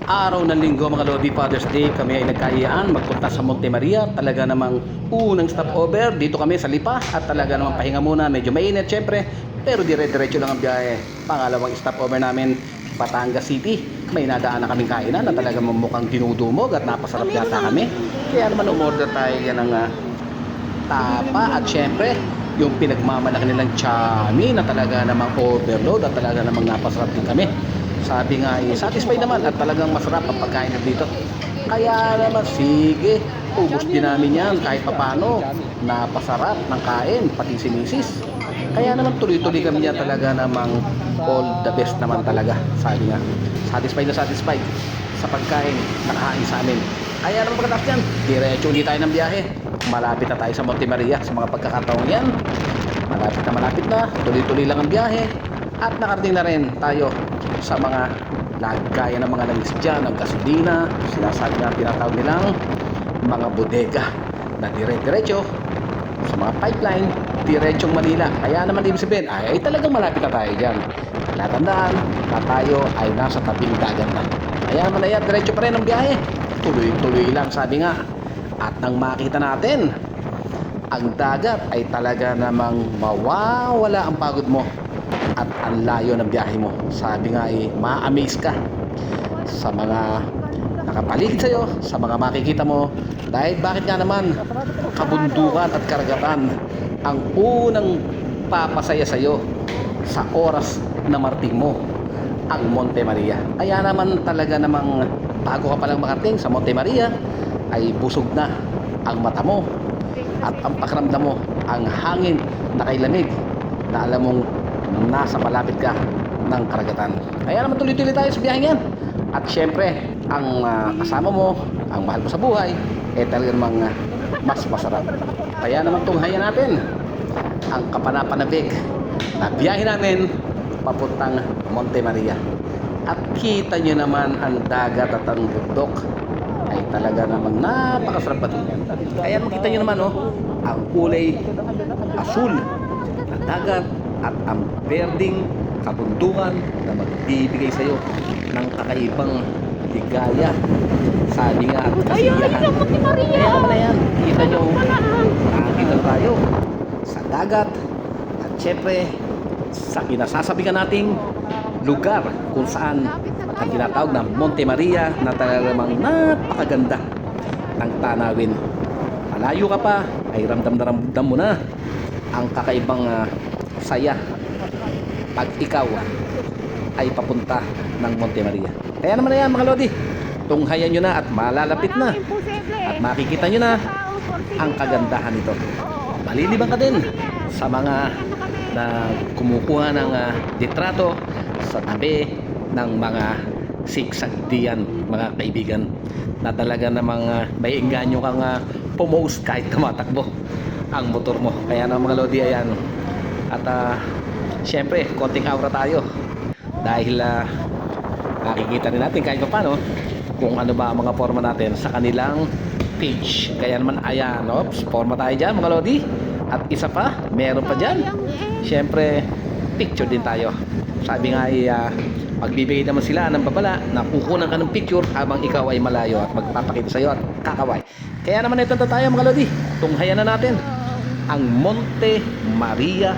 araw ng linggo mga Lodi, Father's Day, kami ay nagkayaan magpunta sa Monte Maria. Talaga namang unang stopover dito kami sa Lipa at talaga namang pahinga muna, medyo mainit syempre, pero dire-diretso lang ang biyahe. Pangalawang stopover namin, Batangas City. May nadaan na kaming kainan na talaga mukhang dinudumog at napasarap yata kami. Kaya naman umorder tayo yan ng tapa at syempre yung pinagmamalaki nilang chami na talaga namang overload at talaga namang napasarap din kami. Sabi nga satisfied naman at talagang masarap ang pagkain dito. Kaya naman sige, ubos din namin yan kahit papano. Napasarap ng kain, pati si misis. Kaya naman tuloy-tuloy kami niya talaga namang all the best naman talaga. Sabi nga, satisfied na satisfied sa pagkain nakahain sa amin. Kaya naman pagkatapos yan, diretso ulit tayo ng biyahe. Malapit na tayo sa Monte Maria sa mga pagkakataong yan. Malapit na, tuloy-tuloy lang ang biyahe. At nakarating na rin tayo sa mga lagayan ng mga langis dyan, ng gasolina, sinasabi na tinatawag nilang mga bodega na dire-diretso sa mga pipeline, diretsong Manila. Kaya naman ibig sabihin, ay talagang malapit na tayo dyan. Latandaan na tayo ay nasa tabing dagat na. Kaya naman na yan, diretso pa rin ang biyahe. Tuloy-tuloy lang sabi nga. At nang makita natin, ang dagat ay talaga namang mawawala ang pagod mo. At ang layo ng biyahe mo. Sabi nga ay ma-amaze ka sa mga nakapaligid sa'yo, sa mga makikita mo. Dahil bakit nga naman kabundukan at karagatan ang unang papasaya sa'yo sa oras na marating mo ang Monte Maria. Kaya naman talaga namang bago ka palang makarating sa Monte Maria ay busog na ang mata mo at ang pakiramdam mo, ang hangin na kay lamig na alam mong nasa malapit ka ng karagatan. Kaya naman tuloy-tuloy tayo sa biyahe yan. At syempre, ang kasama mo, ang mahal mo sa buhay, talagang mas masarap. Kaya naman tunghayan natin ang kapanapanabik na biyahe namin papuntang Monte Maria. At kita nyo naman ang dagat at ang bundok ay talaga namang napakasarap patingin. Kaya makita nyo naman ang kulay asul ng dagat at ang berding kabundukan na magbibigay sa iyo ng kakaibang ligaya, sabi nga at kasiyahan. Kaya naman na yan, kita nyo, nakakita tayo sa dagat at syempre sa kinasasabihan nating lugar kung saan ang tinatawag na Monte Maria na talagang napakaganda ng tanawin. Malayo ka pa ay ramdam na ramdam mo na ang kakaibang saya pag ikaw ay papunta ng Monte Maria. Kaya naman na yan mga Lodi, tunghayan nyo na at malalapit na at makikita nyo na ang kagandahan nito. Malilibang ka din sa mga na kumukuha ng litrato sa tabi ng mga sigsag diyan mga kaibigan na talaga namang may engganyo kang pumost kahit tumatakbo ang motor mo. Kaya na mga Lodi, ayan. At syempre konting aura tayo dahil nakikita rin natin kahit paano kung ano ba ang mga forma natin sa kanilang page. Kaya naman ayan, forma tayo dyan mga Lodi. At isa pa, meron pa dyan, syempre picture din tayo. Sabi nga ay magbibigay naman sila ng babala na kukunan ka ng picture habang ikaw ay malayo at magpapakita sa iyo at kakaway. Kaya naman ito tayo mga Lodi, tunghayan na natin ang Monte Maria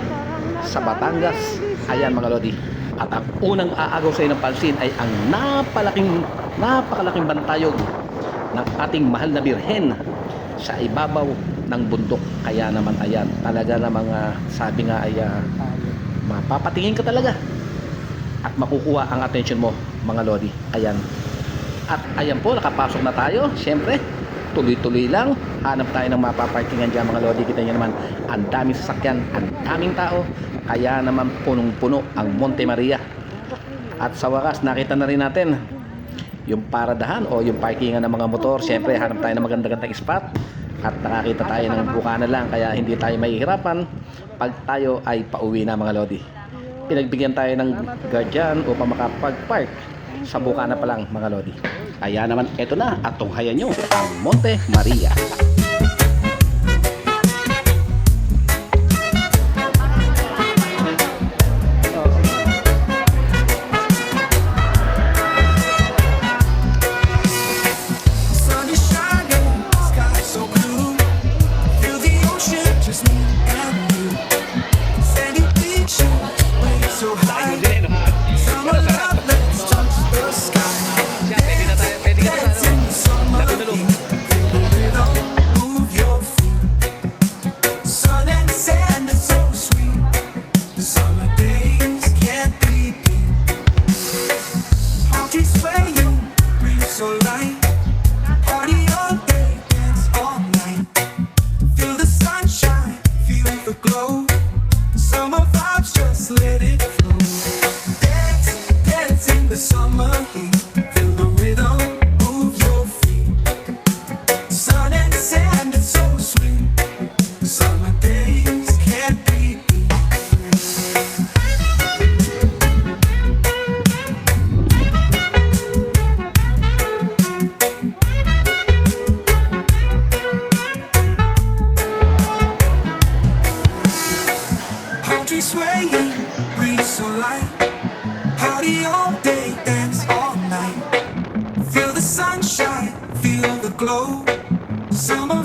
sa Batangas. Ayan mga Lodi. At ang unang aagaw sa iyo ng pansin ay ang napakalaking bantayog ng ating mahal na Birhen sa ibabaw ng bundok. Kaya naman ayan, talaga namang sabi nga ay mapapatingin ka talaga at makukuha ang attention mo mga Lodi. Ayan. At ayan po, nakapasok na tayo. Siyempre, tuloy-tuloy lang. Hanap tayo ng mapaparkingan dyan mga Lodi. Kita nyo naman, ang daming sasakyan, ang daming tao. Kaya naman punong-puno ang Monte Maria. At sa wakas, nakita na rin natin yung paradahan o yung parkingan ng mga motor. Siyempre, hanap tayo ng maganda-gandang spot. At nakakita tayo ng bukana lang. Kaya hindi tayo mahihirapan pag tayo ay pauwi na mga Lodi. Pinagbigyan tayo ng guardian upang makapag-park sa bukana pa lang mga Lodi. Kaya naman eto na at tunghayan nyo ang Monte Maria. tree swaying, breeze so light. Party all day, dance all night. Feel the sunshine, feel the glow. Summer